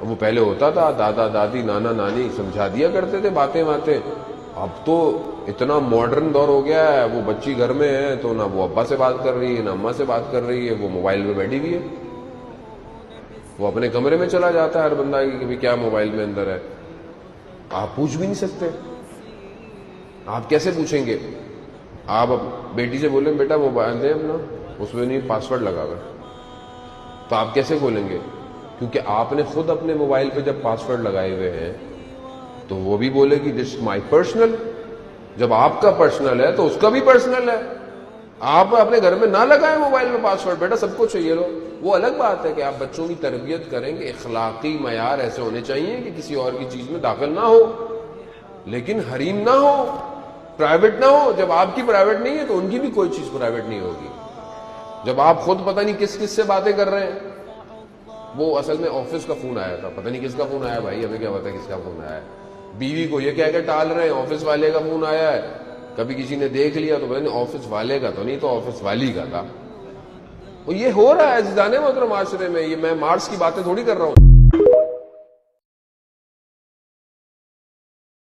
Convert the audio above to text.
وہ پہلے ہوتا تھا دادا دادی نانا نانی سمجھا دیا کرتے تھے باتیں باتیں. اب تو اتنا ماڈرن دور ہو گیا ہے, وہ بچی گھر میں ہے تو نہ وہ ابا سے بات کر رہی ہے نہ اماں سے بات کر رہی ہے, وہ موبائل پہ بیٹھی ہوئی ہے. وہ اپنے کمرے میں چلا جاتا ہے ہر بندہ کہ کیا موبائل میں اندر ہے. آپ پوچھ بھی نہیں سکتے. آپ کیسے پوچھیں گے؟ آپ بیٹی سے بولیں بیٹا موبائل دیں اپنا, اس میں نہیں پاس ورڈ لگا ہوا, تو آپ کیسے کھولیں گے؟ کیونکہ آپ نے خود اپنے موبائل پہ جب پاس ورڈ لگائے ہوئے ہیں تو وہ بھی بولے گی دس مائی پرسنل. جب آپ کا پرسنل ہے تو اس کا بھی پرسنل ہے. آپ اپنے گھر میں نہ لگائیں موبائل میں پاس ورڈ, بیٹا سب کو چاہیے لو. وہ الگ بات ہے کہ آپ بچوں کی تربیت کریں گے, اخلاقی معیار ایسے ہونے چاہیے کہ کسی اور کی چیز میں داخل نہ ہو, لیکن حریم نہ ہو, پرائیویٹ نہ ہو. جب آپ کی پرائیویٹ نہیں ہے تو ان کی بھی کوئی چیز پرائیویٹ نہیں ہوگی. جب آپ خود پتہ نہیں کس کس سے باتیں کر رہے ہیں. وہ اصل میں آفس کا فون آیا تھا, پتہ نہیں کس کا فون آیا بھائی, ہمیں کیا پتا کس کا فون آیا ہے. بیوی کو یہ کہہ کے ٹال رہے ہیں آفس والے کا فون آیا ہے. کبھی کسی نے دیکھ لیا تو پتہ نہیں آفس والے کا تو نہیں تو آفس والی کا تھا. یہ ہو رہا ہے عزیزان محترم معاشرے میں. یہ میں مارس کی باتیں تھوڑی کر رہا ہوں.